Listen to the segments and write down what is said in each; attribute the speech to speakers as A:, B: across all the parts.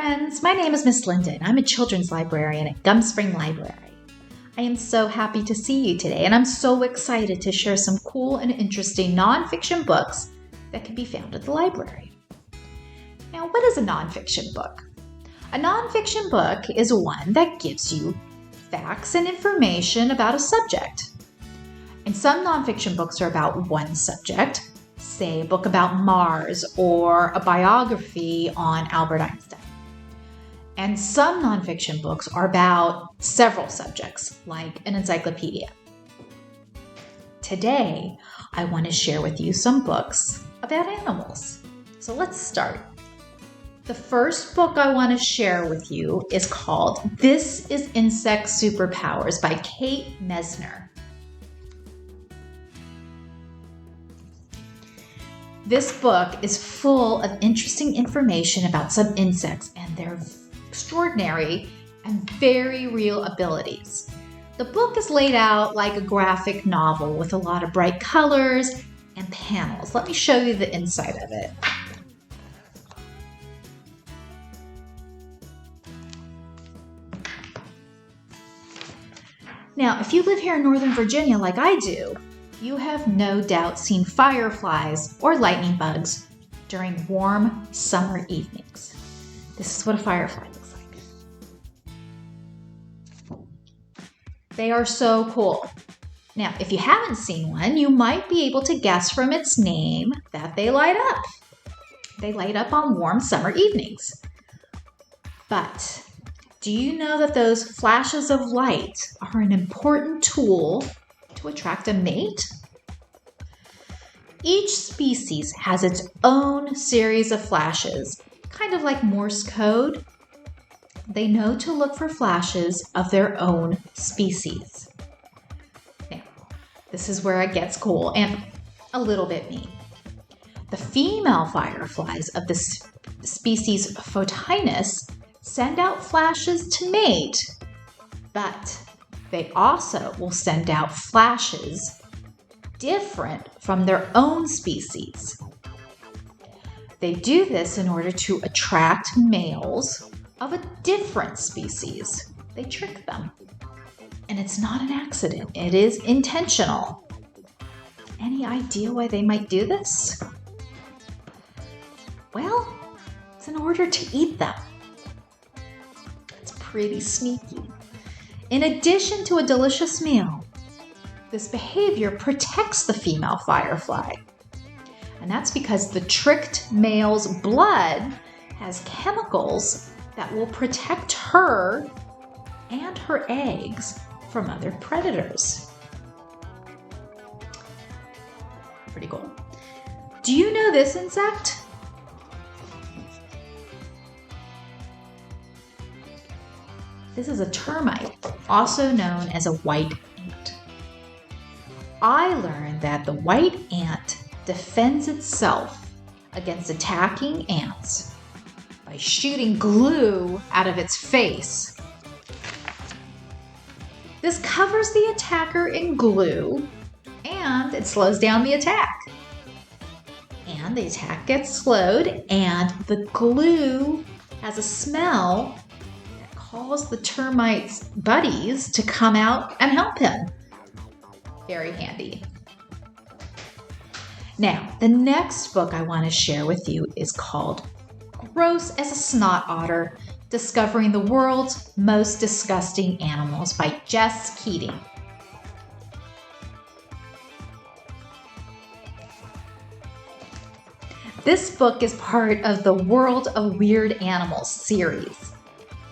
A: friends, my name is Miss Linda and I'm a children's librarian at Gum Spring Library. I am so happy to see you today and I'm so excited to share some cool and interesting nonfiction books that can be found at the library. Now, what is a nonfiction book? A nonfiction book is one that gives you facts and information about a subject. And some nonfiction books are about one subject, say a book about Mars or a biography on Albert Einstein. And some nonfiction books are about several subjects, like an encyclopedia. Today, I want to share with you some books about animals. So let's start. The first book I want to share with you is called This is Insect Superpowers by Kate Mesner. This book is full of interesting information about some insects and their extraordinary and very real abilities. The book is laid out like a graphic novel with a lot of bright colors and panels. Let me show you the inside of it. Now, if you live here in Northern Virginia like I do, you have no doubt seen fireflies or lightning bugs during warm summer evenings. This is what a firefly looks like. They are so cool. Now, if you haven't seen one, you might be able to guess from its name that they light up. They light up on warm summer evenings. But do you know that those flashes of light are an important tool to attract a mate? Each species has its own series of flashes, kind of like Morse code. They know to look for flashes of their own species. Now, this is where it gets cool and a little bit mean. The female fireflies of the species Photinus send out flashes to mate, but they also will send out flashes different from their own species. They do this in order to attract males of a different species. They trick them. And it's not an accident. It is intentional. Any idea why they might do this? Well, it's in order to eat them. Pretty sneaky. In addition to a delicious meal, this behavior protects the female firefly. And that's because the tricked male's blood has chemicals that will protect her and her eggs from other predators. Pretty cool. Do you know this insect? This is a termite, also known as a white ant. I learned that the white ant defends itself against attacking ants by shooting glue out of its face. This covers the attacker in glue and it slows down the attack. And the attack gets slowed and the glue has a smell calls the termite's buddies to come out and help him. Very handy. Now, the next book I want to share with you is called Gross as a Snot Otter, Discovering the World's Most Disgusting Animals by Jess Keating. This book is part of the World of Weird Animals series.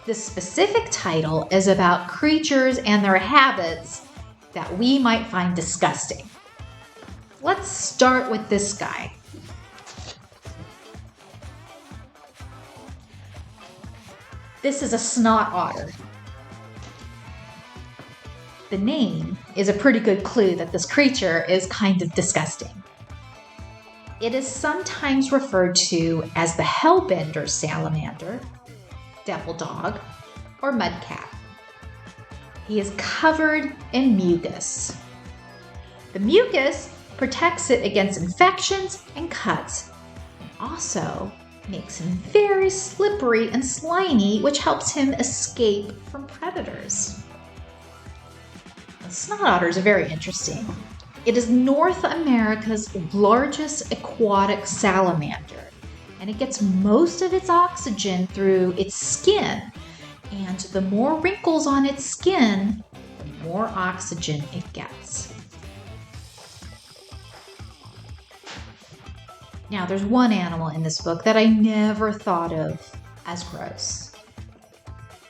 A: This specific title is about creatures and their habits that we might find disgusting. Let's start with this guy. This is a snot otter. The name is a pretty good clue that this creature is kind of disgusting. It is sometimes referred to as the hellbender salamander, devil dog, or mudcat. He is covered in mucus. The mucus protects it against infections and cuts, and also Makes him very slippery and slimy, which helps him escape from predators. The snot otters are very interesting. It is North America's largest aquatic salamander, and it gets most of its oxygen through its skin. And the more wrinkles on its skin, the more oxygen it gets. Now, there's one animal in this book that I never thought of as gross,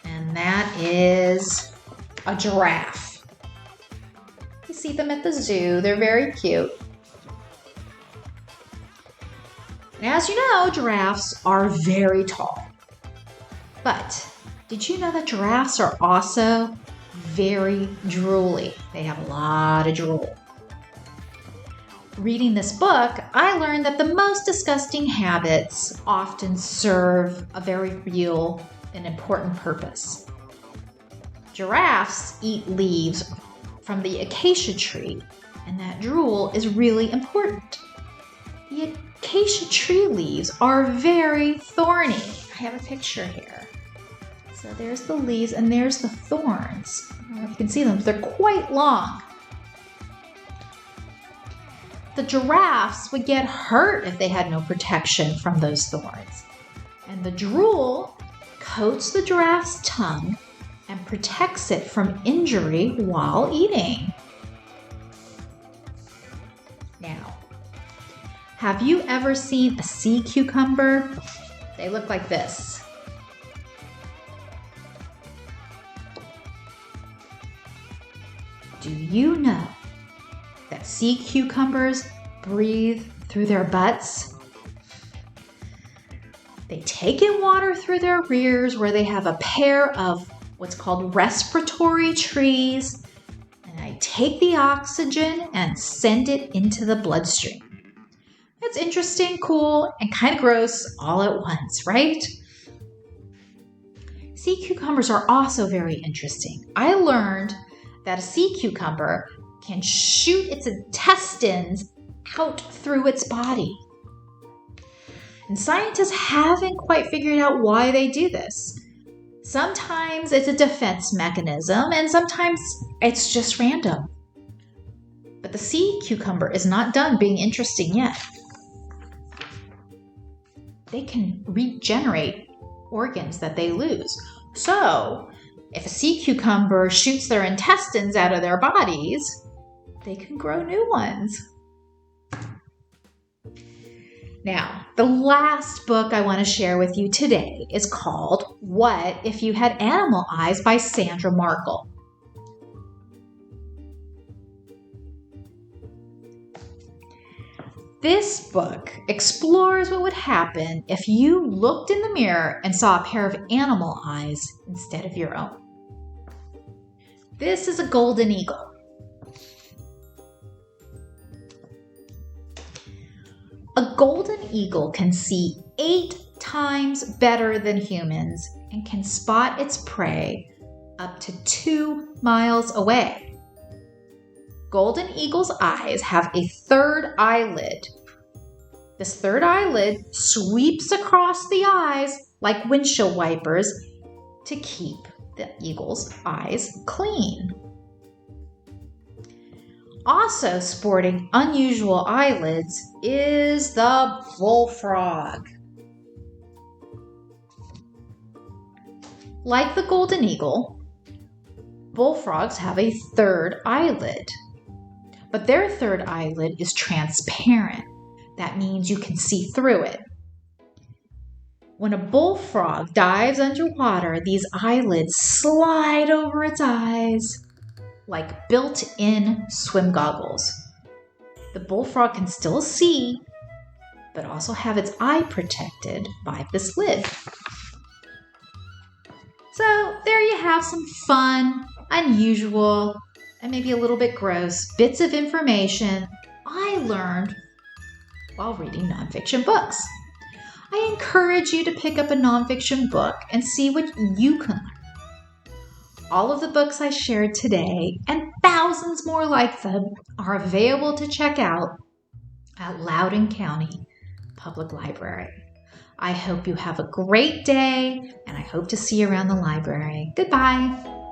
A: and that is a giraffe. You see them at the zoo. They're very cute. And as you know, giraffes are very tall. But did you know that giraffes are also very drooly? They have a lot of drool. Reading this book, I learned that the most disgusting habits often serve a very real and important purpose. Giraffes eat leaves from the acacia tree, and that drool is really important. The acacia tree leaves are very thorny. I have a picture here. So there's the leaves and there's the thorns. I don't know if you can see them, but they're quite long. The giraffes would get hurt if they had no protection from those thorns. And the drool coats the giraffe's tongue and protects it from injury while eating. Now, have you ever seen a sea cucumber? They look like this. Do you know that sea cucumbers breathe through their butts? They take in water through their rears where they have a pair of what's called respiratory trees, and they take the oxygen and send it into the bloodstream. It's interesting, cool, and kind of gross all at once, right? Sea cucumbers are also very interesting. I learned that a sea cucumber can shoot its intestines out through its body. And scientists haven't quite figured out why they do this. Sometimes it's a defense mechanism, and sometimes it's just random. But the sea cucumber is not done being interesting yet. They can regenerate organs that they lose. So, if a sea cucumber shoots their intestines out of their bodies, they can grow new ones. Now, the last book I want to share with you today is called What If You Had Animal Eyes by Sandra Markle. This book explores what would happen if you looked in the mirror and saw a pair of animal eyes instead of your own. This is a golden eagle. A golden eagle can see 8 times better than humans and can spot its prey up to 2 miles away. Golden eagle's eyes have a third eyelid. This third eyelid sweeps across the eyes like windshield wipers to keep the eagle's eyes clean. Also sporting unusual eyelids is the bullfrog. Like the golden eagle, bullfrogs have a third eyelid, but their third eyelid is transparent. That means you can see through it. When a bullfrog dives underwater, these eyelids slide over its eyes like built-in swim goggles. The bullfrog can still see, but also have its eye protected by this lid. So there you have some fun, unusual, and maybe a little bit gross bits of information I learned while reading nonfiction books. I encourage you to pick up a nonfiction book and see what you can learn. All of the books I shared today and thousands more like them are available to check out at Loudoun County Public Library. I hope you have a great day, and I hope to see you around the library. Goodbye.